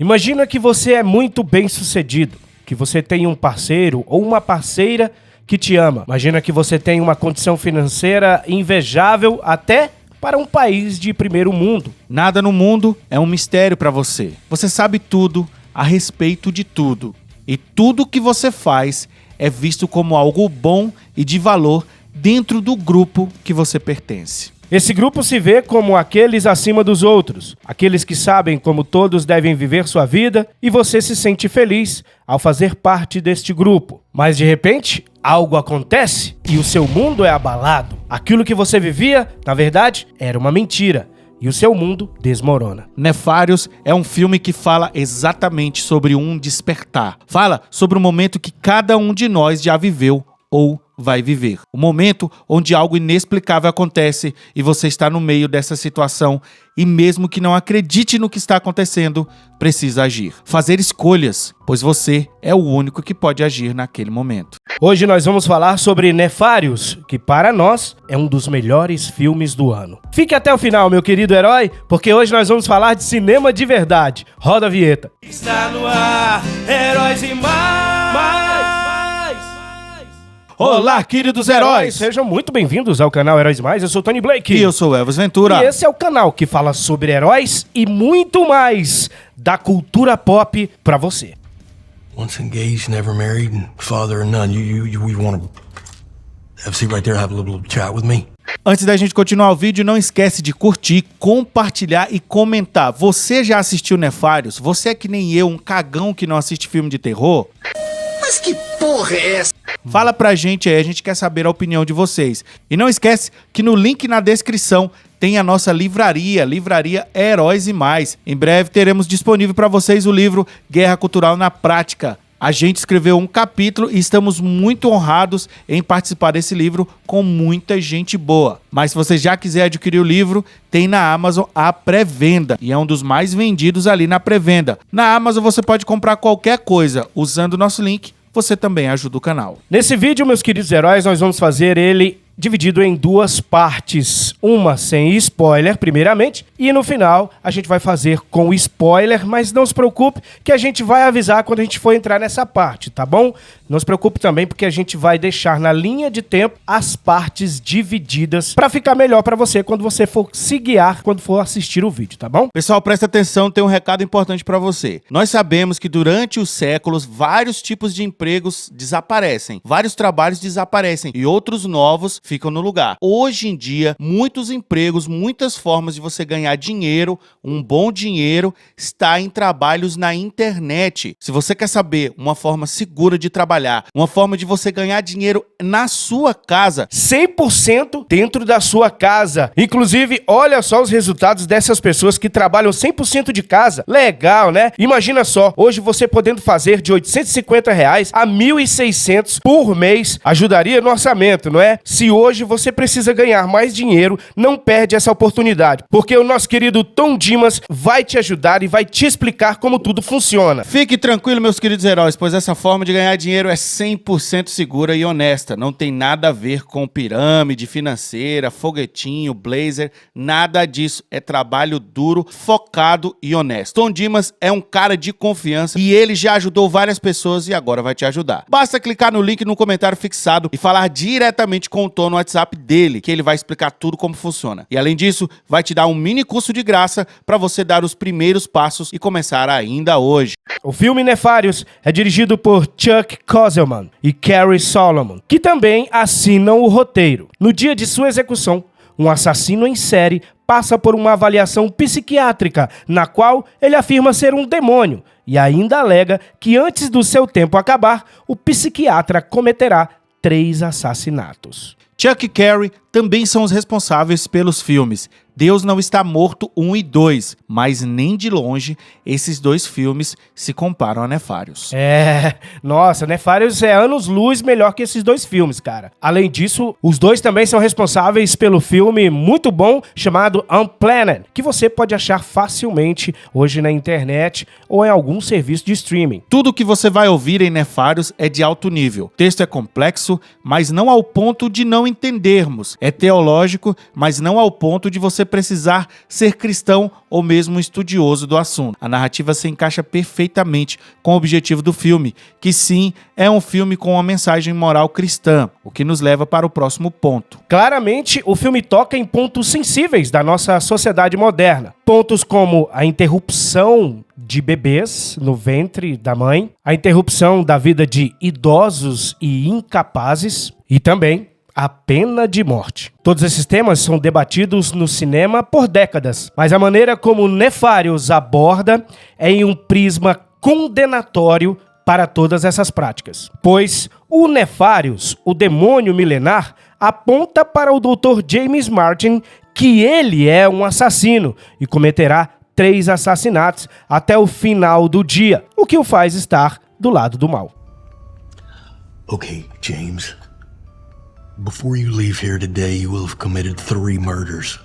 Imagina que você é muito bem-sucedido, que você tem um parceiro ou uma parceira que te ama. Imagina que você tem uma condição financeira invejável até para um país de primeiro mundo. Nada no mundo é um mistério para você. Você sabe tudo a respeito de tudo. E tudo que você faz é visto como algo bom e de valor dentro do grupo que você pertence. Esse grupo se vê como aqueles acima dos outros, aqueles que sabem como todos devem viver sua vida, e você se sente feliz ao fazer parte deste grupo. Mas de repente, algo acontece e o seu mundo é abalado. Aquilo que você vivia, na verdade, era uma mentira. E o seu mundo desmorona. Nefários é um filme que fala exatamente sobre um despertar. Fala sobre o momento que cada um de nós já viveu ou vai viver. O momento onde algo inexplicável acontece e você está no meio dessa situação e mesmo que não acredite no que está acontecendo, precisa agir. Fazer escolhas, pois você é o único que pode agir naquele momento. Hoje nós vamos falar sobre Nefários, que para nós é um dos melhores filmes do ano. Fique até o final, meu querido herói, porque hoje nós vamos falar de cinema de verdade. Roda a vinheta. Está no ar, Heróis e Mais. Olá, queridos heróis! Sejam muito bem-vindos ao canal Heróis Mais. Eu sou o Tony Blake. E eu sou o Elvis Ventura. E esse é o canal que fala sobre heróis e muito mais da cultura pop pra você. Once engaged, never married, and father of none. You want to have a seat right there, have a little chat with me? Antes da gente continuar o vídeo, não esquece de curtir, compartilhar e comentar. Você já assistiu Nefários? Você é que nem eu, um cagão que não assiste filme de terror? Mas que porra é essa? Fala pra gente aí, a gente quer saber a opinião de vocês. E não esquece que no link na descrição tem a nossa livraria Heróis e Mais. Em breve teremos disponível para vocês o livro Guerra Cultural na Prática. A gente escreveu um capítulo e estamos muito honrados em participar desse livro com muita gente boa. Mas se você já quiser adquirir o livro, tem na Amazon a pré-venda e é um dos mais vendidos ali na pré-venda. Na Amazon você pode comprar qualquer coisa usando o nosso link. Você também ajuda o canal. Nesse vídeo, meus queridos heróis, nós vamos fazer ele dividido em duas partes. Uma sem spoiler, primeiramente, e no final a gente vai fazer com spoiler, mas não se preocupe que a gente vai avisar quando a gente for entrar nessa parte, tá bom? Não se preocupe também porque a gente vai deixar na linha de tempo as partes divididas para ficar melhor para você quando você for se guiar, quando for assistir o vídeo, tá bom? Pessoal, presta atenção, tem um recado importante para você. Nós sabemos que durante os séculos, vários tipos de empregos desaparecem, vários trabalhos desaparecem e outros novos ficam no lugar. Hoje em dia, muitos empregos, muitas formas de você ganhar dinheiro, um bom dinheiro, está em trabalhos na internet. Se você quer saber uma forma segura de trabalhar, uma forma de você ganhar dinheiro na sua casa, 100% dentro da sua casa. Inclusive, olha só os resultados dessas pessoas que trabalham 100% de casa. Legal, né? Imagina só, hoje você podendo fazer de R$850 a R$1.600 por mês, ajudaria no orçamento, não é? Se hoje você precisa ganhar mais dinheiro, não perde essa oportunidade, porque o nosso querido Tom Dimas vai te ajudar e vai te explicar como tudo funciona. Fique tranquilo, meus queridos heróis, pois essa forma de ganhar dinheiro é 100% segura e honesta. Não tem nada a ver com pirâmide financeira, foguetinho, blazer, nada disso. É trabalho duro, focado e honesto. Tom Dimas é um cara de confiança e ele já ajudou várias pessoas e agora vai te ajudar. Basta clicar no link no comentário fixado e falar diretamente com o Tom no WhatsApp dele, que ele vai explicar tudo como funciona. E além disso, vai te dar um mini curso de graça para você dar os primeiros passos e começar ainda hoje. O filme Nefários é dirigido por Chuck Kozelman e Carrie Solomon, que também assinam o roteiro. No dia de sua execução, um assassino em série passa por uma avaliação psiquiátrica, na qual ele afirma ser um demônio e ainda alega que antes do seu tempo acabar, o psiquiatra cometerá 3 assassinatos. Chuck e Carrie também são os responsáveis pelos filmes Deus Não Está Morto 1 e 2, mas nem de longe esses dois filmes se comparam a Nefários. Nossa, Nefários é anos-luz melhor que esses dois filmes, cara. Além disso, os dois também são responsáveis pelo filme muito bom chamado Unplanned, que você pode achar facilmente hoje na internet ou em algum serviço de streaming. Tudo que você vai ouvir em Nefários é de alto nível. O texto é complexo, mas não ao ponto de não entendermos. É teológico, mas não ao ponto de você você precisar ser cristão ou mesmo um estudioso do assunto. A narrativa se encaixa perfeitamente com o objetivo do filme, que sim, é um filme com uma mensagem moral cristã, o que nos leva para o próximo ponto. Claramente, o filme toca em pontos sensíveis da nossa sociedade moderna. Pontos como a interrupção de bebês no ventre da mãe, a interrupção da vida de idosos e incapazes e também a pena de morte. Todos esses temas são debatidos no cinema por décadas, mas a maneira como Nefarious aborda é em um prisma condenatório para todas essas práticas. Pois o Nefarious, o demônio milenar, aponta para o Dr. James Martin que ele é um assassino e cometerá 3 assassinatos até o final do dia, o que o faz estar do lado do mal. Okay, James. Before you leave here today, you will have committed 3 murders.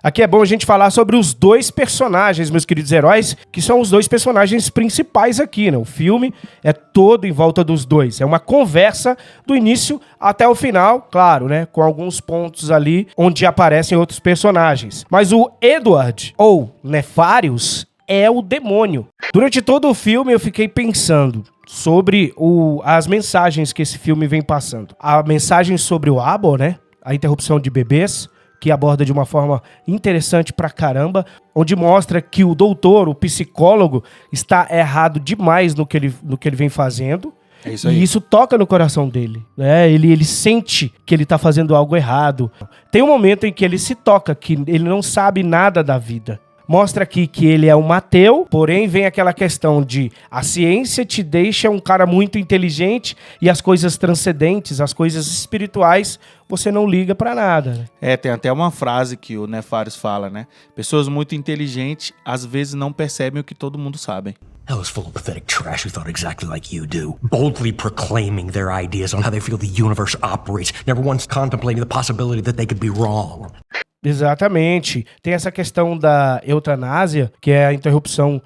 Aqui é bom a gente falar sobre os 2 personagens, meus queridos heróis, que são os 2 personagens principais aqui, né? O filme é todo em volta dos 2. É uma conversa do início até o final, claro, né? Com alguns pontos ali onde aparecem outros personagens. Mas o Edward, ou Nefarious, é o demônio. Durante todo o filme eu fiquei pensando sobre as mensagens que esse filme vem passando. A mensagem sobre o abo, né? A interrupção de bebês, que aborda de uma forma interessante pra caramba, onde mostra que o doutor, o psicólogo, está errado demais no que ele vem fazendo. É isso aí. E isso toca no coração dele, né? Ele sente que ele tá fazendo algo errado. Tem um momento em que ele se toca, que ele não sabe nada da vida. Mostra aqui que ele é um ateu, porém vem aquela questão de a ciência te deixa um cara muito inteligente e as coisas transcendentes, as coisas espirituais, você não liga pra nada. Né? Tem até uma frase que o Nefarious fala, né? Pessoas muito inteligentes às vezes não percebem o que todo mundo sabe. Hell is full of pathetic trash who thought exactly like you do, boldly proclaiming their ideas on how they feel the universe operates, never once contemplating the possibility that they could be wrong. Exatamente. Tem essa questão da eutanásia, que é a interrupção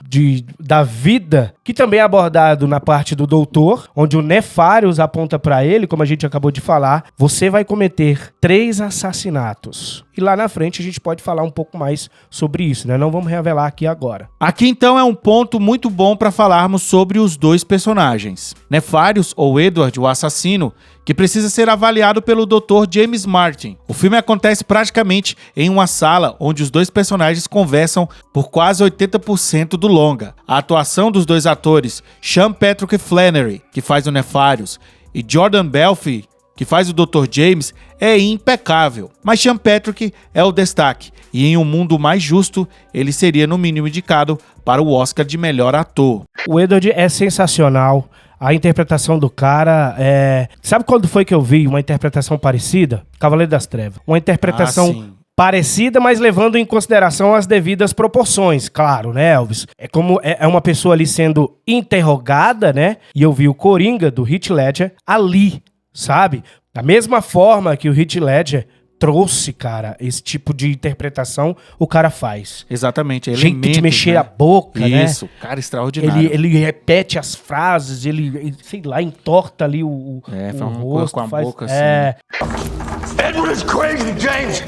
da vida, que também é abordado na parte do doutor, onde o Nefarious aponta pra ele, como a gente acabou de falar, você vai cometer 3 assassinatos. E lá na frente a gente pode falar um pouco mais sobre isso, né? Não vamos revelar aqui agora. Aqui então é um ponto muito bom para falarmos sobre os 2 personagens. Nefarious, ou Edward, o assassino, que precisa ser avaliado pelo Dr. James Martin. O filme acontece praticamente em uma sala onde os 2 personagens conversam por quase 80% do longa. A atuação dos 2 atores, Sean Patrick Flanery, que faz o Nefarious, e Jordan Belfi, que faz o Dr. James, é impecável. Mas Sean Patrick é o destaque, e em um mundo mais justo, ele seria no mínimo indicado para o Oscar de melhor ator. O Edward é sensacional. A interpretação do cara é... Sabe quando foi que eu vi uma interpretação parecida? Cavaleiro das Trevas. Uma interpretação parecida, mas levando em consideração as devidas proporções. Claro, né, Elvis? É como é uma pessoa ali sendo interrogada, né? E eu vi o Coringa, do Heath Ledger, ali, sabe? Da mesma forma que o Heath Ledger trouxe, cara, esse tipo de interpretação, o cara faz. Exatamente. Jeito de mexer a boca, né? Isso, cara, extraordinário. Ele repete as frases, ele, sei lá, entorta ali o faz uma rosto. coisa com a boca assim. Edward is crazy, James!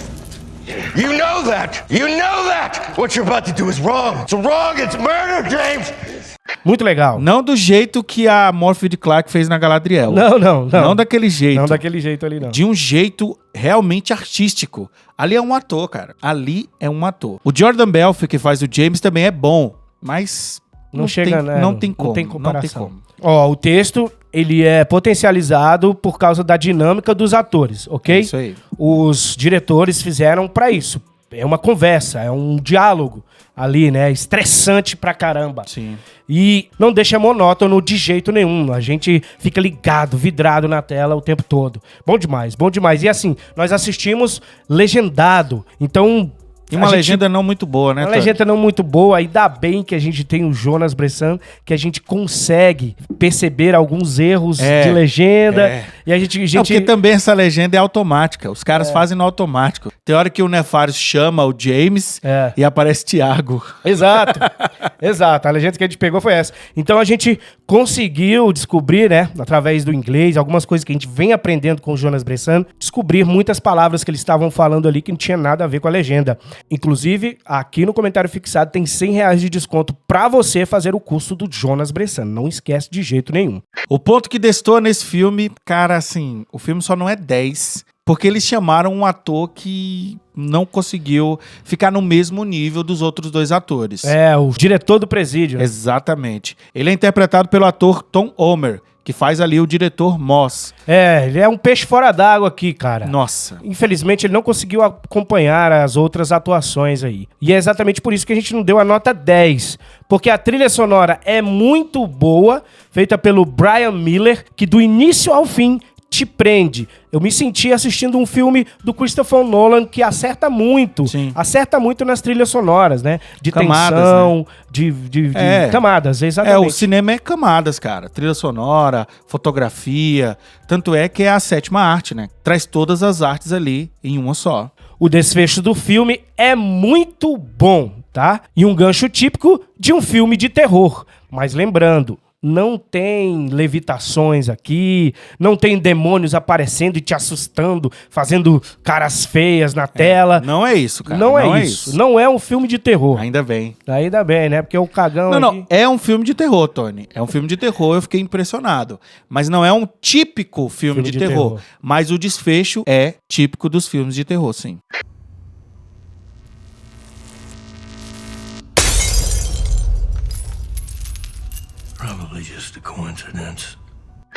You know that! You know that! What you're about to do is wrong! It's wrong! It's murder, James! Muito legal. Não do jeito que a Morphy Clark fez na Galadriel. Não. Não daquele jeito. Não daquele jeito ali, não. De um jeito realmente artístico. Ali é um ator, cara. Ali é um ator. O Jordan Belfi, que faz o James, também é bom, mas não chega, né? Não tem como. Não tem comparação. Não tem como. Ó, o texto, ele é potencializado por causa da dinâmica dos atores, ok? É isso aí. Os diretores fizeram pra isso. É uma conversa, é um diálogo ali, né? Estressante pra caramba. Sim. E não deixa monótono de jeito nenhum. A gente fica ligado, vidrado na tela o tempo todo. Bom demais, bom demais. E assim, nós assistimos legendado. Então, E uma legenda não muito boa, né, Uma Tony? legenda não muito boa, ainda bem que a gente tem o Jonas Bressan, que a gente consegue perceber alguns erros de legenda. E a gente... Não, porque também essa legenda é automática. Os caras fazem no automático. Tem hora que o Nefarious chama o James e aparece Thiago. Exato, exato. A legenda que a gente pegou foi essa. Então a gente conseguiu descobrir, né, através do inglês, algumas coisas que a gente vem aprendendo com o Jonas Bressan, descobrir muitas palavras que eles estavam falando ali que não tinha nada a ver com a legenda. Inclusive, aqui no comentário fixado tem R$100 de desconto pra você fazer o curso do Jonas Bressan. Não esquece de jeito nenhum. O ponto que destoa nesse filme, cara, assim, o filme só não é 10, porque eles chamaram um ator que não conseguiu ficar no mesmo nível dos outros dois atores. É, o diretor do presídio. Exatamente. Ele é interpretado pelo ator Tom Homer, que faz ali o diretor Moss. É, ele é um peixe fora d'água aqui, cara. Nossa. Infelizmente, ele não conseguiu acompanhar as outras atuações aí. E é exatamente por isso que a gente não deu a nota 10. Porque a trilha sonora é muito boa, feita pelo Brian Miller, que do início ao fim te prende. Eu me senti assistindo um filme do Christopher Nolan que acerta muito. Sim. Acerta muito nas trilhas sonoras, né? De Camadas, tensão, né? de camadas, exatamente. O cinema é camadas, cara. Trilha sonora, fotografia. Tanto é que é a 7ª arte, né? Traz todas as artes ali em uma só. O desfecho do filme é muito bom, tá? E um gancho típico de um filme de terror. Mas lembrando, não tem levitações aqui, não tem demônios aparecendo e te assustando, fazendo caras feias na tela. Não é isso, cara. Não é isso. Não é um filme de terror. Ainda bem. Ainda bem, né? Porque o cagão Não, é um filme de terror, Tony. É um filme de terror, eu fiquei impressionado. Mas não é um típico filme de terror. Mas o desfecho é típico dos filmes de terror, sim. Probably just a coincidence.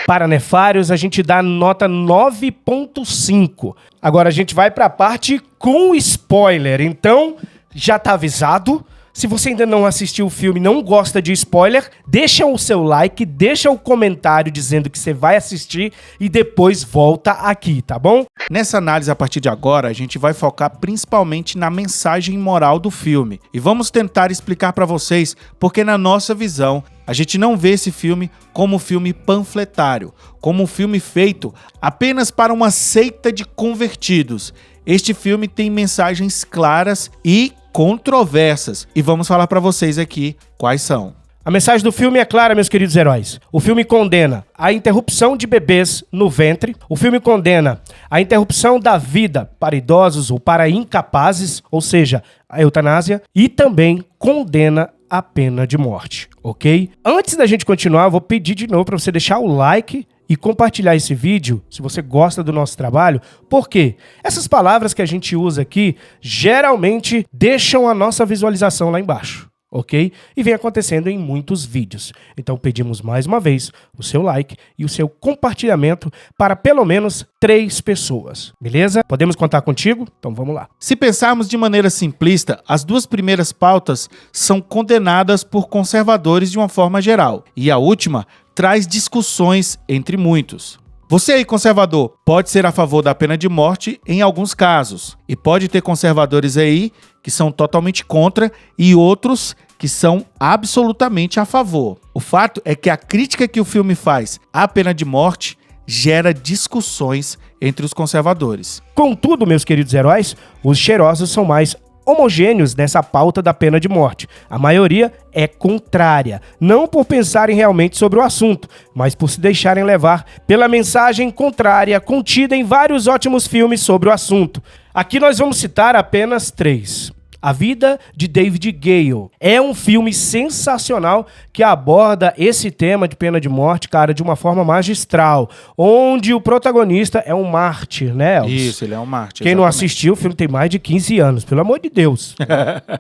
Para Nefários, a gente dá nota 9.5. Agora a gente vai para a parte com spoiler. Então, já tá avisado. Se você ainda não assistiu o filme e não gosta de spoiler, deixa o seu like, deixa o comentário dizendo que você vai assistir e depois volta aqui, tá bom? Nessa análise, a partir de agora, a gente vai focar principalmente na mensagem moral do filme. E vamos tentar explicar para vocês porque, na nossa visão, a gente não vê esse filme como um filme panfletário, como um filme feito apenas para uma seita de convertidos. Este filme tem mensagens claras e controversas. E vamos falar para vocês aqui quais são. A mensagem do filme é clara, meus queridos heróis. O filme condena a interrupção de bebês no ventre. O filme condena a interrupção da vida para idosos ou para incapazes, ou seja, a eutanásia. E também condena a pena de morte, ok? Antes da gente continuar, eu vou pedir de novo para você deixar o like e compartilhar esse vídeo, se você gosta do nosso trabalho. Por quê? Essas palavras que a gente usa aqui, geralmente deixam a nossa visualização lá embaixo, ok? E vem acontecendo em muitos vídeos. Então pedimos mais uma vez o seu like e o seu compartilhamento para pelo menos 3 pessoas, beleza? Podemos contar contigo? Então vamos lá. Se pensarmos de maneira simplista, as 2 primeiras pautas são condenadas por conservadores de uma forma geral, e a última traz discussões entre muitos. Você aí, conservador, pode ser a favor da pena de morte em alguns casos, e pode ter conservadores aí que são totalmente contra e outros que são absolutamente a favor. O fato é que a crítica que o filme faz à pena de morte gera discussões entre os conservadores. Contudo, meus queridos heróis, os cheirosos são mais homogêneos nessa pauta da pena de morte. A maioria é contrária, não por pensarem realmente sobre o assunto, mas por se deixarem levar pela mensagem contrária contida em vários ótimos filmes sobre o assunto. Aqui nós vamos citar apenas 3. A Vida de David Gale. É um filme sensacional que aborda esse tema de pena de morte, cara, de uma forma magistral, onde o protagonista é um mártir, né, Elvis? Isso, ele é um mártir. Quem não assistiu, o filme tem mais de 15 anos, pelo amor de Deus.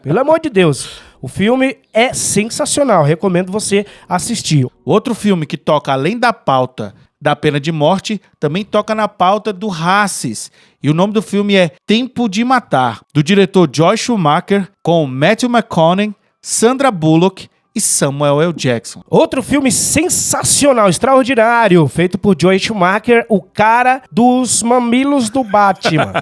Pelo amor de Deus. O filme é sensacional, recomendo você assistir. Outro filme que toca além da pauta da pena de morte, também toca na pauta do racis. E o nome do filme é Tempo de Matar, do diretor Joel Schumacher, com Matthew McConaughey, Sandra Bullock e Samuel L. Jackson. Outro filme sensacional, extraordinário, feito por Joel Schumacher, o cara dos mamilos do Batman.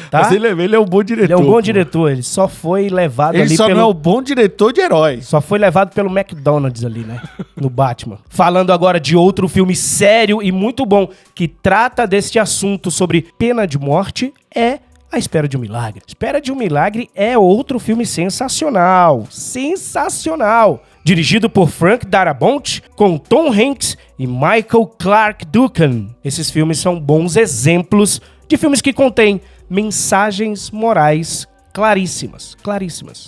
Tá? Mas ele é um bom diretor. Ele é um bom diretor, ele só foi levado Ele ali só pelo... não é o bom diretor de heróis. Só foi levado pelo McDonald's ali, né? No Batman. Falando agora de outro filme sério e muito bom que trata deste assunto sobre pena de morte é A Espera de um Milagre. Espera de um Milagre é outro filme sensacional. Sensacional. Dirigido por Frank Darabont, com Tom Hanks e Michael Clarke Duncan. Esses filmes são bons exemplos de filmes que contêm mensagens morais claríssimas.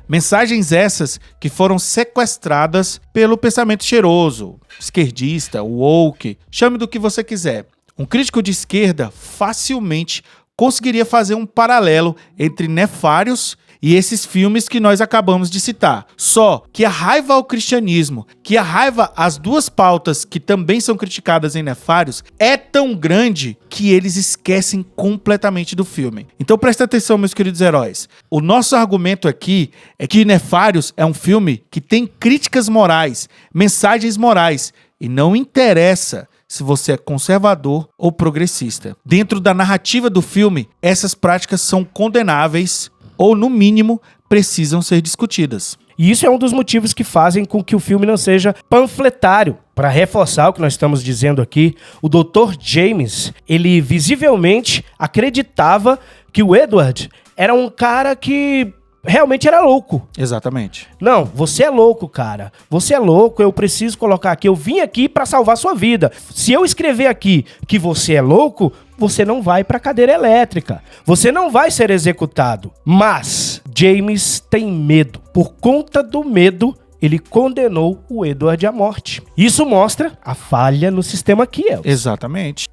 Mensagens essas que foram sequestradas pelo pensamento cheiroso, esquerdista, woke, chame do que você quiser. Um crítico de esquerda facilmente conseguiria fazer um paralelo entre Nefários e esses filmes que nós acabamos de citar. Só que a raiva ao cristianismo, que a raiva às duas pautas que também são criticadas em Nefários, é tão grande que eles esquecem completamente do filme. Então presta atenção, meus queridos heróis. O nosso argumento aqui é que Nefários é um filme que tem críticas morais, mensagens morais, e não interessa se você é conservador ou progressista. Dentro da narrativa do filme, essas práticas são condenáveis ou, no mínimo, precisam ser discutidas. E isso é um dos motivos que fazem com que o filme não seja panfletário. Para reforçar o que nós estamos dizendo aqui, o Dr. James, ele visivelmente acreditava que o Edward era um cara que realmente era louco. Exatamente. Não, você é louco, cara. Você é louco, eu preciso colocar aqui. Eu vim aqui para salvar sua vida. Se eu escrever aqui que você é louco, você não vai para cadeira elétrica. Você não vai ser executado. Mas James tem medo. Por conta do medo, ele condenou o Edward à morte. Isso mostra a falha no sistema Kiel. Exatamente.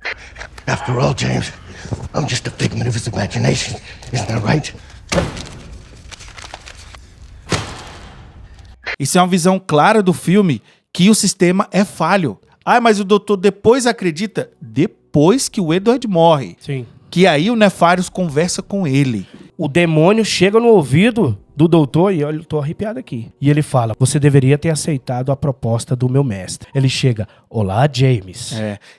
After all, James, I'm just a figment of his imagination. Isn't that right? Isso é uma visão clara do filme que o sistema é falho. Ah, mas o doutor depois acredita? Depois que o Edward morre. Sim. Que aí o Nefários conversa com ele. O demônio chega no ouvido do doutor e olha, eu tô arrepiado aqui. E ele fala, você deveria ter aceitado a proposta do meu mestre. Ele chega, olá, James.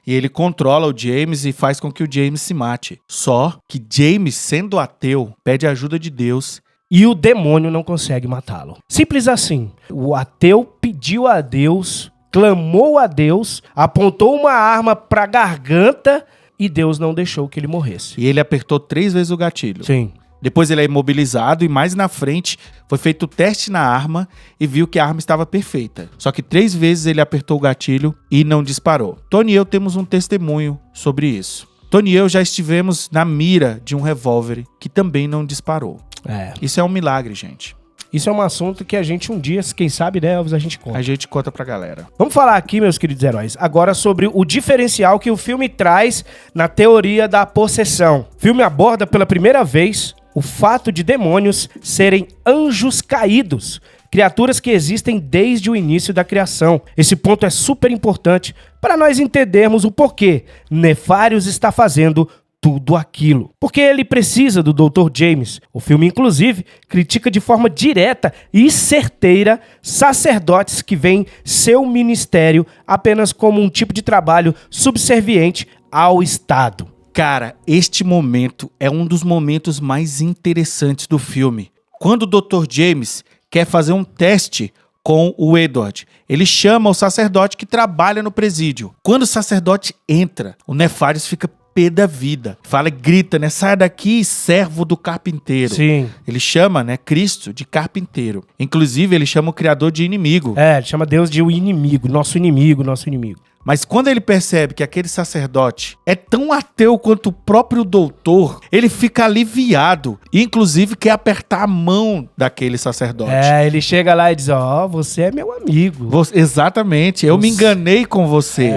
E ele controla o James e faz com que o James se mate. Só que James, sendo ateu, pede a ajuda de Deus. E o demônio não consegue matá-lo. Simples assim. O ateu pediu a Deus, clamou a Deus, apontou uma arma pra garganta e Deus não deixou que ele morresse. E ele apertou 3 vezes o gatilho. Sim. Depois ele é imobilizado e mais na frente foi feito o teste na arma e viu que a arma estava perfeita. Só que 3 vezes ele apertou o gatilho e não disparou. Tony e eu temos um testemunho sobre isso. Tony e eu já estivemos na mira de um revólver que também não disparou. Isso é um milagre, gente. Isso é um assunto que a gente um dia, quem sabe, né, Elvis, a gente conta. A gente conta pra galera. Vamos falar aqui, meus queridos heróis, agora sobre o diferencial que o filme traz na teoria da possessão. O filme aborda pela primeira vez o fato de demônios serem anjos caídos, criaturas que existem desde o início da criação. Esse ponto é super importante para nós entendermos o porquê Nefários está fazendo tudo aquilo. Porque ele precisa do Dr. James. O filme, inclusive, critica de forma direta e certeira sacerdotes que veem seu ministério apenas como um tipo de trabalho subserviente ao Estado. Cara, este momento é um dos momentos mais interessantes do filme. Quando o Dr. James quer fazer um teste com o Edward, ele chama o sacerdote que trabalha no presídio. Quando o sacerdote entra, o Nefários fica pé da vida. Fala, grita, né? Sai daqui, servo do carpinteiro. Sim. Ele chama, né, Cristo de carpinteiro. Inclusive, ele chama o criador de inimigo. Ele chama Deus de o inimigo, nosso inimigo, nosso inimigo. Mas quando ele percebe que aquele sacerdote é tão ateu quanto o próprio doutor, ele fica aliviado e, inclusive, quer apertar a mão daquele sacerdote. Ele chega lá e diz, você é meu amigo. Exatamente, eu me enganei com você.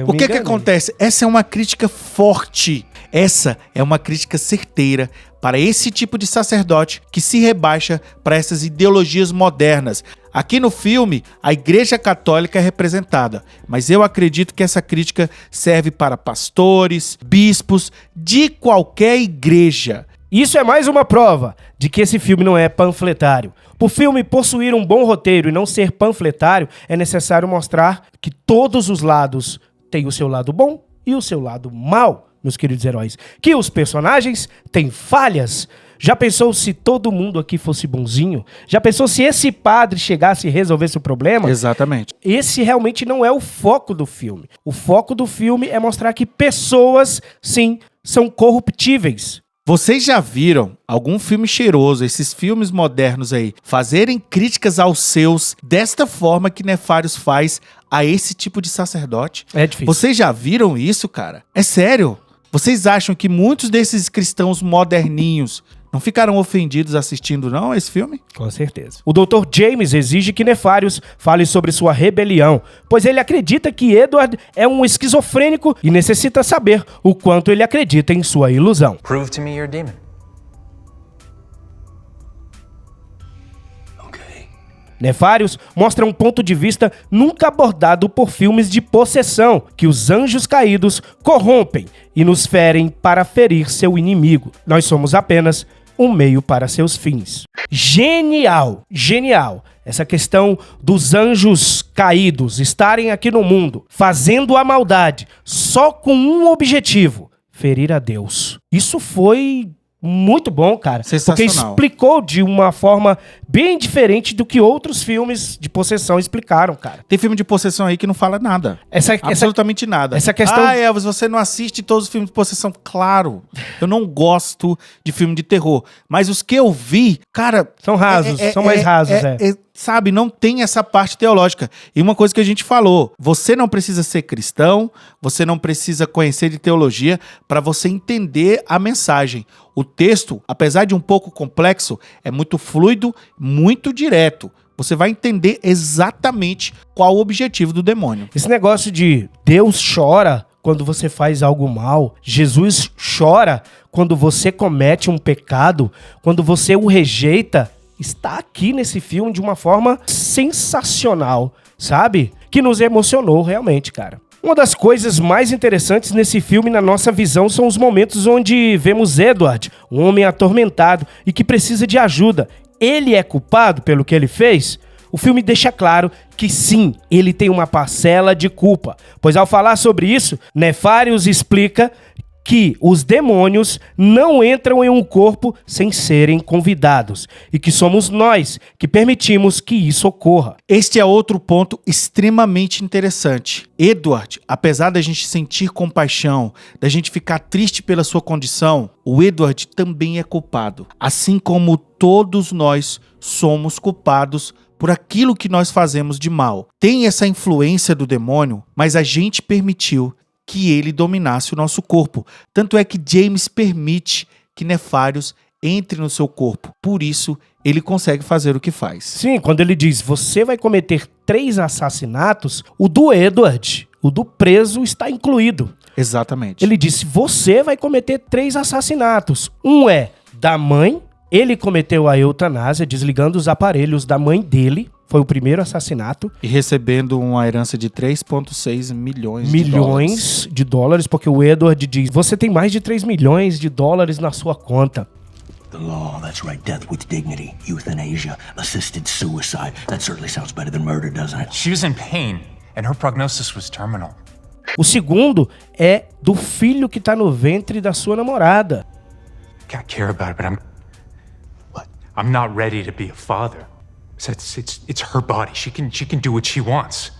O que acontece? Essa é uma crítica forte. Essa é uma crítica certeira para esse tipo de sacerdote que se rebaixa para essas ideologias modernas. Aqui no filme, a Igreja Católica é representada, mas eu acredito que essa crítica serve para pastores, bispos, de qualquer igreja. Isso é mais uma prova de que esse filme não é panfletário. Para o filme possuir um bom roteiro e não ser panfletário, é necessário mostrar que todos os lados têm o seu lado bom e o seu lado mau. meus queridos heróis, que os personagens têm falhas. Já pensou se todo mundo aqui fosse bonzinho? Já pensou se esse padre chegasse e resolvesse o problema? Exatamente. Esse realmente não é o foco do filme. O foco do filme é mostrar que pessoas, sim, são corruptíveis. Vocês já viram algum filme cheiroso, esses filmes modernos aí, fazerem críticas aos seus desta forma que Nefarious faz a esse tipo de sacerdote? É difícil. Vocês já viram isso, cara? É sério? Vocês acham que muitos desses cristãos moderninhos não ficaram ofendidos assistindo, não, esse filme? Com certeza. O Dr. James exige que Nefarious fale sobre sua rebelião, pois ele acredita que Edward é um esquizofrênico e necessita saber o quanto ele acredita em sua ilusão. Prove to me you're a demon. Nefarious mostra um ponto de vista nunca abordado por filmes de possessão, que os anjos caídos corrompem e nos ferem para ferir seu inimigo. Nós somos apenas um meio para seus fins. Genial, genial. Essa questão dos anjos caídos estarem aqui no mundo, fazendo a maldade, só com um objetivo: ferir a Deus. Isso foi muito bom, cara. Porque explicou de uma forma bem diferente do que outros filmes de possessão explicaram, cara. Tem filme de possessão aí que não fala nada. Absolutamente nada. Essa questão... Ah, Elvis, você não assiste todos os filmes de possessão. Claro, eu não gosto de filme de terror. Mas os que eu vi, cara... São rasos, são mais rasos, sabe, não tem essa parte teológica. E uma coisa que a gente falou, você não precisa ser cristão, você não precisa conhecer de teologia para você entender a mensagem. O texto, apesar de um pouco complexo, é muito fluido, muito direto. Você vai entender exatamente qual o objetivo do demônio. Esse negócio de Deus chora quando você faz algo mal, Jesus chora quando você comete um pecado, quando você o rejeita, está aqui nesse filme de uma forma sensacional, sabe? Que nos emocionou realmente, cara. Uma das coisas mais interessantes nesse filme, na nossa visão, são os momentos onde vemos Edward, um homem atormentado e que precisa de ajuda. Ele é culpado pelo que ele fez? O filme deixa claro que sim, ele tem uma parcela de culpa, pois ao falar sobre isso, Nefarious explica que os demônios não entram em um corpo sem serem convidados e que somos nós que permitimos que isso ocorra. Este é outro ponto extremamente interessante. Edward, apesar da gente sentir compaixão, da gente ficar triste pela sua condição, o Edward também é culpado. Assim como todos nós somos culpados por aquilo que nós fazemos de mal. Tem essa influência do demônio, mas a gente permitiu que ele dominasse o nosso corpo. Tanto é que James permite que Nefarious entre no seu corpo. Por isso, ele consegue fazer o que faz. Sim, quando ele diz, você vai cometer 3 assassinatos, o do Edward, o do preso, está incluído. Exatamente. Ele disse, você vai cometer 3 assassinatos. Um é da mãe, ele cometeu a eutanásia, desligando os aparelhos da mãe dele. Foi o primeiro assassinato. E recebendo uma herança de 3,6 milhões de dólares, porque o Edward diz, você tem mais de 3 milhões de dólares na sua conta. The law, that's right, death with dignity, euthanasia, assisted suicide. That certainly sounds better than murder, doesn't it? She was in pain, and her prognosis was terminal. O segundo é do filho que tá no ventre da sua namorada. I care about it, but I'm not ready to be a father. It's her body. She can do what she wants.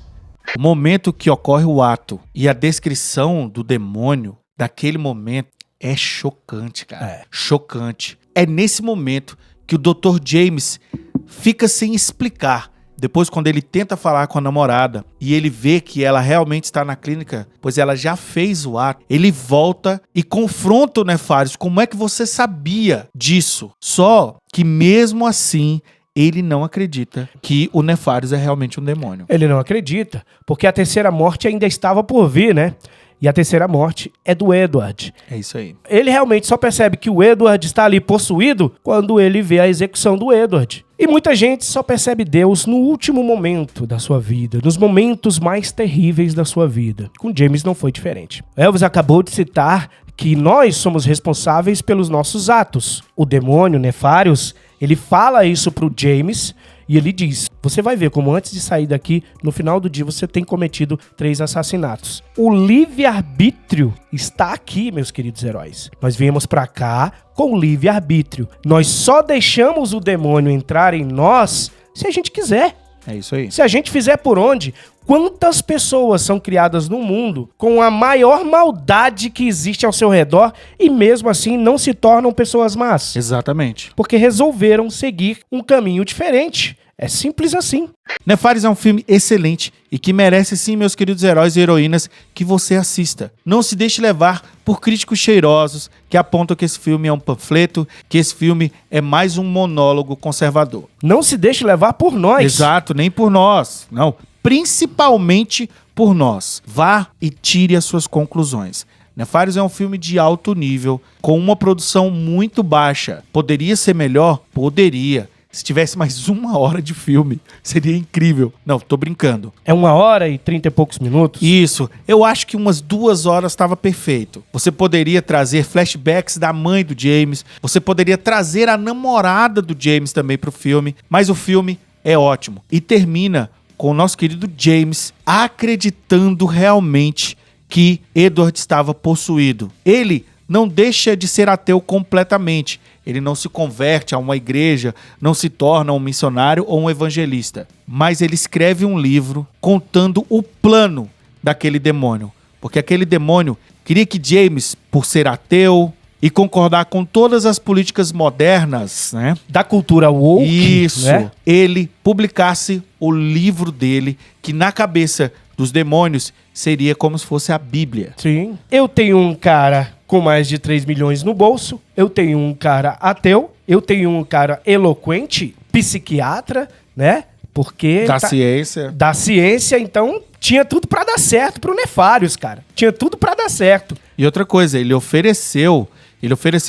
O momento que ocorre o ato e a descrição do demônio daquele momento é chocante, cara. Chocante. É nesse momento que o Dr. James fica sem explicar. Depois, quando ele tenta falar com a namorada e ele vê que ela realmente está na clínica, pois ela já fez o ato, ele volta e confronta o Nefarious. Como é que você sabia disso? Só que mesmo assim, ele não acredita que o Nefarious é realmente um demônio. Ele não acredita, porque a terceira morte ainda estava por vir, né? E a terceira morte é do Edward. É isso aí. Ele realmente só percebe que o Edward está ali possuído quando ele vê a execução do Edward. E muita gente só percebe Deus no último momento da sua vida, nos momentos mais terríveis da sua vida. Com James não foi diferente. Elvis acabou de citar que nós somos responsáveis pelos nossos atos. O demônio, Nefarious, ele fala isso pro James e ele diz, você vai ver como antes de sair daqui, no final do dia, você tem cometido 3 assassinatos. O livre-arbítrio está aqui, meus queridos heróis. Nós viemos pra cá com livre-arbítrio. Nós só deixamos o demônio entrar em nós se a gente quiser. É isso aí. Se a gente fizer por onde, quantas pessoas são criadas no mundo com a maior maldade que existe ao seu redor e mesmo assim não se tornam pessoas más? Exatamente. Porque resolveram seguir um caminho diferente. É simples assim. Nefários é um filme excelente e que merece sim, meus queridos heróis e heroínas, que você assista. Não se deixe levar por críticos cheirosos que apontam que esse filme é um panfleto, que esse filme é mais um monólogo conservador. Não se deixe levar por nós. Exato, nem por nós. Não, principalmente por nós. Vá e tire as suas conclusões. Nefários é um filme de alto nível, com uma produção muito baixa. Poderia ser melhor? Poderia. Se tivesse mais 1 hora de filme, seria incrível. Não, tô brincando. É 1 hora e 30 e poucos minutos? Isso, eu acho que umas 2 horas estava perfeito. Você poderia trazer flashbacks da mãe do James, você poderia trazer a namorada do James também pro filme, mas o filme é ótimo. E termina com o nosso querido James acreditando realmente que Edward estava possuído. Ele não deixa de ser ateu completamente. Ele não se converte a uma igreja, não se torna um missionário ou um evangelista. Mas ele escreve um livro contando o plano daquele demônio. Porque aquele demônio queria que James, por ser ateu e concordar com todas as políticas modernas, né? Da cultura woke, Isso, né? Ele publicasse o livro dele, que na cabeça dos demônios seria como se fosse a Bíblia. Sim. Eu tenho um cara com mais de 3 milhões no bolso, eu tenho um cara ateu, eu tenho um cara eloquente, psiquiatra, né? Porque... Ciência. Da ciência, então tinha tudo pra dar certo pro Nefários, cara. Tinha tudo pra dar certo. E outra coisa, ele ofereceu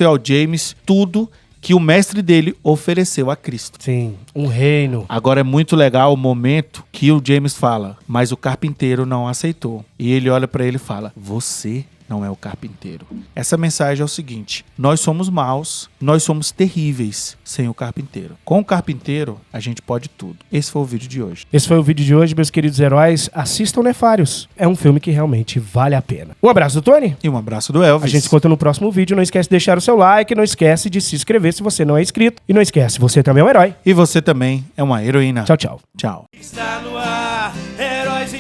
ao James tudo que o mestre dele ofereceu a Cristo. Sim, um reino. Agora é muito legal o momento que o James fala, mas o carpinteiro não aceitou. E ele olha pra ele e fala, você não é o carpinteiro. Essa mensagem é o seguinte, nós somos maus, nós somos terríveis sem o carpinteiro. Com o carpinteiro, a gente pode tudo. Esse foi o vídeo de hoje. Esse foi o vídeo de hoje, meus queridos heróis. Assistam Nefários. É um filme que realmente vale a pena. Um abraço do Tony. E um abraço do Elvis. A gente se encontra no próximo vídeo. Não esquece de deixar o seu like, não esquece de se inscrever se você não é inscrito. E não esquece, você também é um herói. E você também é uma heroína. Tchau, tchau. Tchau. Está no ar, heróis e